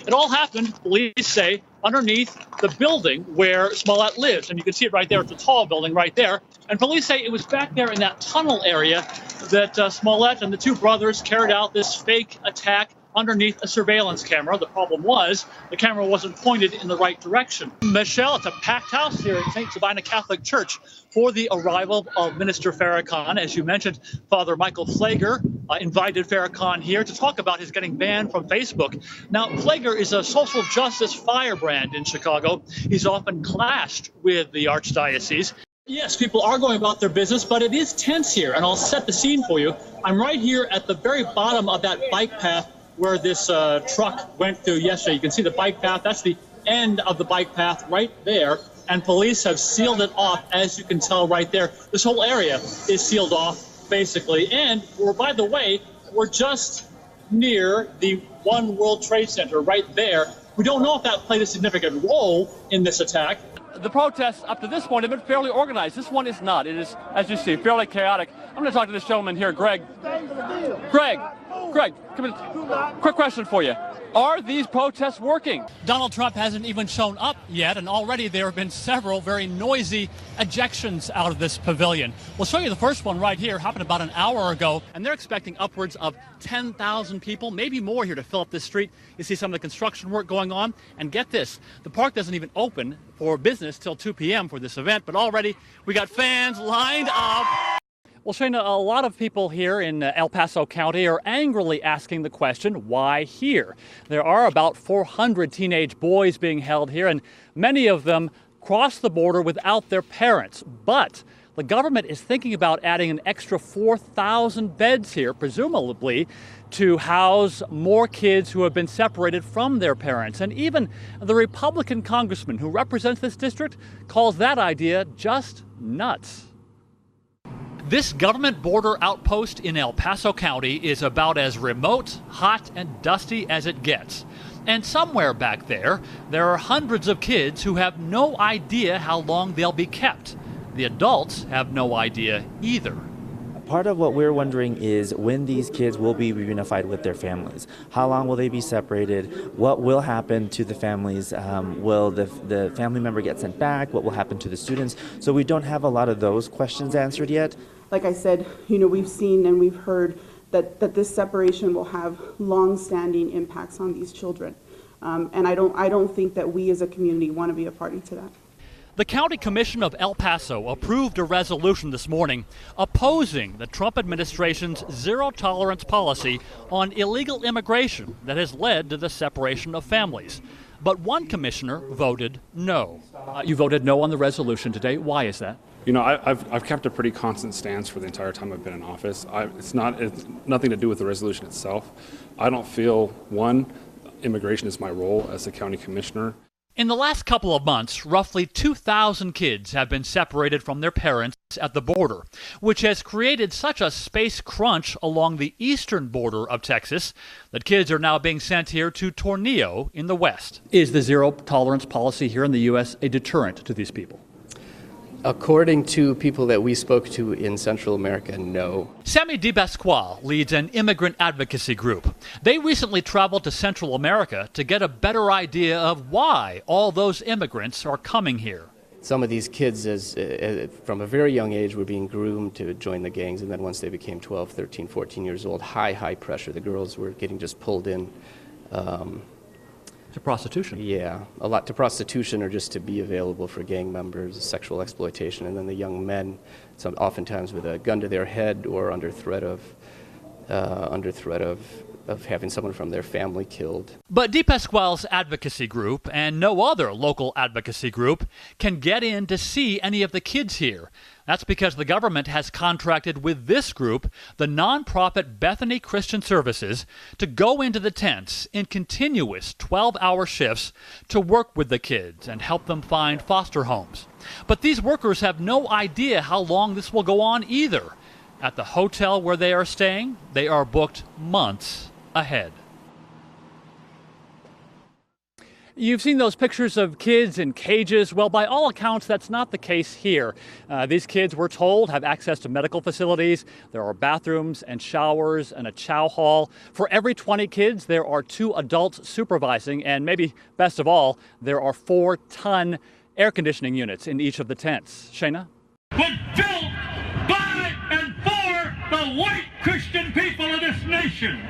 It all happened, police say, underneath the building where Smollett lives. And you can see it right there. It's a tall building right there. And police say it was back there in that tunnel area that Smollett and the two brothers carried out this fake attack underneath a surveillance camera. The problem was the camera wasn't pointed in the right direction. Michelle, it's a packed house here at St. Sabina Catholic Church for the arrival of Minister Farrakhan. As you mentioned, Father Michael Pfleger invited Farrakhan here to talk about his getting banned from Facebook. Now, Pfleger is a social justice firebrand in Chicago. He's often clashed with the Archdiocese. Yes, people are going about their business, but it is tense here, and I'll set the scene for you. I'm right here at the very bottom of that bike path where this truck went through yesterday. You can see the bike path. That's the end of the bike path right there. And police have sealed it off, as you can tell right there. This whole area is sealed off, basically. And by the way, we're just near the One World Trade Center right there. We don't know if that played a significant role in this attack. The protests up to this point have been fairly organized. This one is not. It is, as you see, fairly chaotic. I'm going to talk to this gentleman here, Greg. Greg, come in. Quick question for you. Are these protests working? Donald Trump hasn't even shown up yet, and already there have been several very noisy ejections out of this pavilion. We'll show you the first one right here. Happened about an hour ago, and they're expecting upwards of 10,000 people, maybe more, here to fill up this street. You see some of the construction work going on, and get this, the park doesn't even open for business till 2 p.m. for this event, but already we got fans lined up. Well, Shana, a lot of people here in El Paso County are angrily asking the question, why here? There are about 400 teenage boys being held here, and many of them cross the border without their parents. But the government is thinking about adding an extra 4,000 beds here, presumably to house more kids who have been separated from their parents. And even the Republican congressman who represents this district calls that idea just nuts. This government border outpost in El Paso County is about as remote, hot, and dusty as it gets. And somewhere back there are hundreds of kids who have no idea how long they'll be kept. The adults have no idea either. Part of what we're wondering is when these kids will be reunified with their families. How long will they be separated? What will happen to the families? Will the family member get sent back? What will happen to the students? So we don't have a lot of those questions answered yet. Like I said, we've seen and we've heard that this separation will have long-standing impacts on these children. And I don't think that we as a community want to be a party to that. The County Commission of El Paso approved a resolution this morning opposing the Trump administration's zero-tolerance policy on illegal immigration that has led to the separation of families. But one commissioner voted no. You voted no on the resolution today. Why is that? I've kept a pretty constant stance for the entire time I've been in office. It's nothing to do with the resolution itself. I don't feel, one, immigration is my role as a county commissioner. In the last couple of months, roughly 2,000 kids have been separated from their parents at the border, which has created such a space crunch along the eastern border of Texas that kids are now being sent here to Tornillo in the west. Is the zero-tolerance policy here in the U.S. a deterrent to these people? According to people that we spoke to in Central America, no. Sammy DeBasquale leads an immigrant advocacy group. They recently traveled to Central America to get a better idea of why all those immigrants are coming here. Some of these kids, from a very young age, were being groomed to join the gangs, and then once they became 12, 13, 14 years old, high pressure. The girls were getting just pulled in. To prostitution? Yeah, a lot to prostitution or just to be available for gang members, sexual exploitation, and then the young men, oftentimes with a gun to their head or under threat of having someone from their family killed. But DePasquale's advocacy group and no other local advocacy group can get in to see any of the kids here. That's because the government has contracted with this group, the nonprofit Bethany Christian Services, to go into the tents in continuous 12-hour shifts to work with the kids and help them find foster homes. But these workers have no idea how long this will go on either. At the hotel where they are staying, they are booked months ahead. You've seen those pictures of kids in cages. Well, by all accounts, that's not the case here. These kids, we're told, have access to medical facilities. There are bathrooms and showers and a chow hall. For every 20 kids, there are 2 adults supervising. And maybe best of all, there are 4-ton air conditioning units in each of the tents. Shayna? Was built by and for the white Christian people of this nation.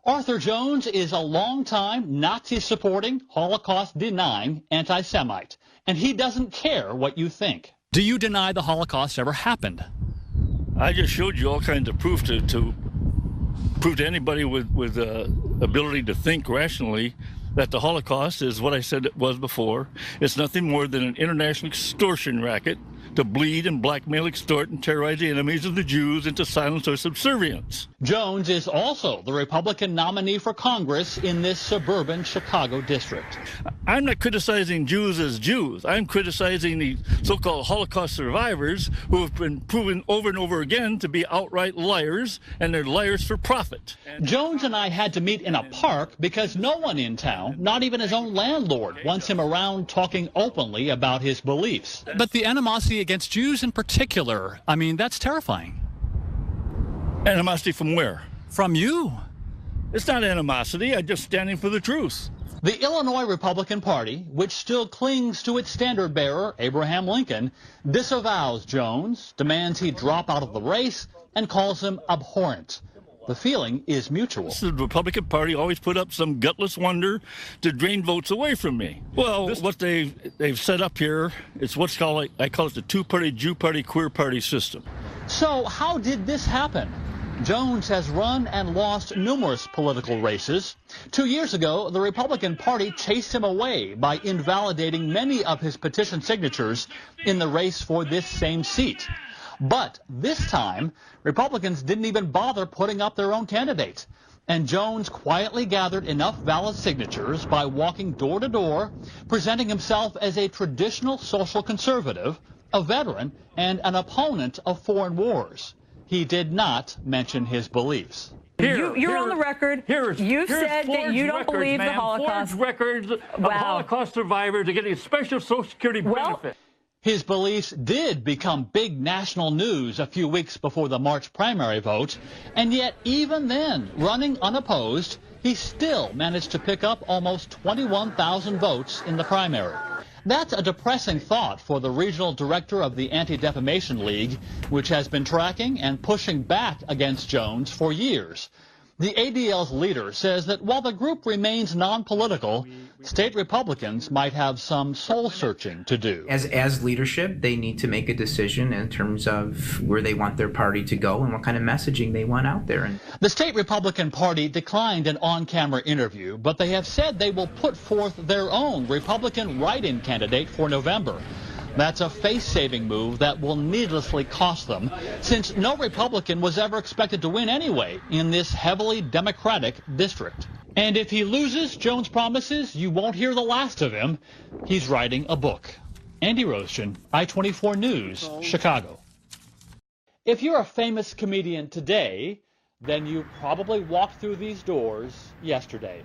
Arthur Jones is a longtime Nazi-supporting, Holocaust-denying anti-Semite, and he doesn't care what you think. Do you deny the Holocaust ever happened? I just showed you all kinds of proof to prove to anybody with ability to think rationally that the Holocaust is what I said it was before. It's nothing more than an international extortion racket to bleed and blackmail, extort, and terrorize the enemies of the Jews into silence or subservience. Jones is also the Republican nominee for Congress in this suburban Chicago district. I'm not criticizing Jews as Jews. I'm criticizing the so-called Holocaust survivors who have been proven over and over again to be outright liars, and they're liars for profit. Jones and I had to meet in a park because no one in town, not even his own landlord, wants him around talking openly about his beliefs. But the animosity against Jews in particular, I mean, that's terrifying. Animosity from where? From you. It's not animosity. I'm just standing for the truth. The Illinois Republican Party, which still clings to its standard bearer, Abraham Lincoln, disavows Jones, demands he drop out of the race, and calls him abhorrent. The feeling is mutual. The Republican Party always put up some gutless wonder to drain votes away from me. Well, what they've set up here is what's called, I call it the two-party, Jew party, queer party system. So how did this happen? Jones has run and lost numerous political races. 2 years ago, the Republican Party chased him away by invalidating many of his petition signatures in the race for this same seat. But this time, Republicans didn't even bother putting up their own candidate. And Jones quietly gathered enough valid signatures by walking door to door, presenting himself as a traditional social conservative, a veteran, and an opponent of foreign wars. He did not mention his beliefs. You're on the record. You've said that you don't believe the Holocaust. Forged records of Holocaust survivors are getting a special Social Security benefit. His beliefs did become big national news a few weeks before the March primary vote, and yet even then, running unopposed, he still managed to pick up almost 21,000 votes in the primary. That's a depressing thought for the regional director of the Anti-Defamation League, which has been tracking and pushing back against Jones for years. The ADL's leader says that while the group remains non-political, state Republicans might have some soul-searching to do. As leadership, they need to make a decision in terms of where they want their party to go and what kind of messaging they want out there. The state Republican Party declined an on-camera interview, but they have said they will put forth their own Republican write-in candidate for November. That's a face-saving move that will needlessly cost them, since no Republican was ever expected to win anyway in this heavily Democratic district. And if he loses, Jones promises you won't hear the last of him. He's writing a book. Andy Roschen, I-24 News, Chicago. If you're a famous comedian today, then you probably walked through these doors yesterday.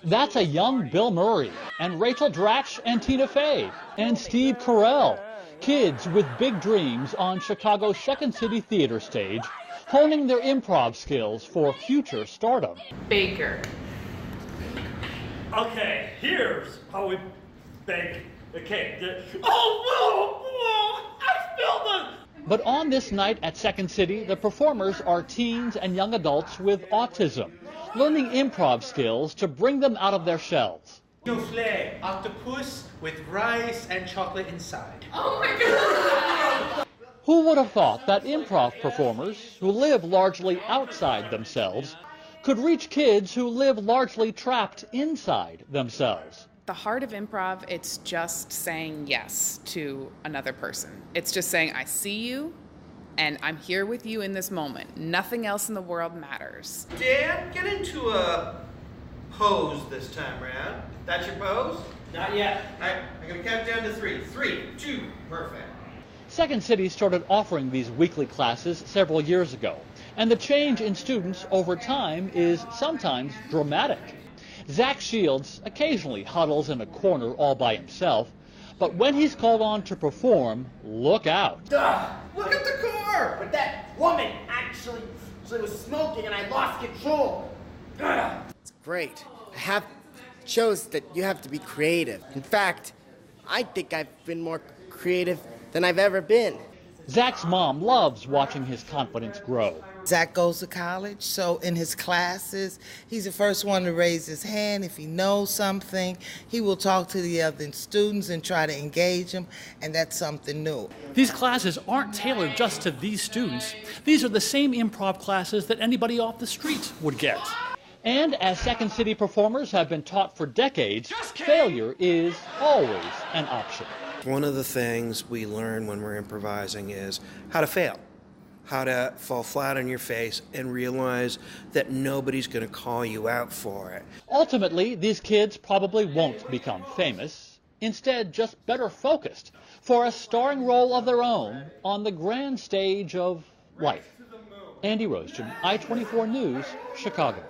That's a young Bill Murray, and Rachel Dratch, and Tina Fey, and Steve Carell. Kids with big dreams on Chicago's Second City Theater stage, honing their improv skills for future stardom. Baker. Okay, here's how we bake the cake. Oh, whoa, I spilled it! But on this night at Second City, the performers are teens and young adults with autism, learning improv skills to bring them out of their shells. Souffle, octopus with rice and chocolate inside. Oh my God! Who would have thought that improv performers, who live largely outside themselves, could reach kids who live largely trapped inside themselves? The heart of improv, it's just saying yes to another person. It's just saying, I see you, and I'm here with you in this moment. Nothing else in the world matters. Dan, get into a pose this time around. That's your pose? Not yet. All right, I'm going to count down to 3. 3, 2, perfect. Second City started offering these weekly classes several years ago, and the change in students over time is sometimes dramatic. Zach Shields occasionally huddles in a corner all by himself, but when he's called on to perform, look out. Look at the car! But that woman actually was smoking and I lost control. It's great. Shows that you have to be creative. In fact, I think I've been more creative than I've ever been. Zach's mom loves watching his confidence grow. Zach goes to college, so in his classes, he's the first one to raise his hand. If he knows something, he will talk to the other students and try to engage them, and that's something new. These classes aren't tailored just to these students. These are the same improv classes that anybody off the street would get. And as Second City performers have been taught for decades, failure is always an option. One of the things we learn when we're improvising is how to fail, how to fall flat on your face and realize that nobody's going to call you out for it. Ultimately, these kids probably won't become famous, instead just better focused for a starring role of their own on the grand stage of life. Andy Roaston, I-24 News, Chicago.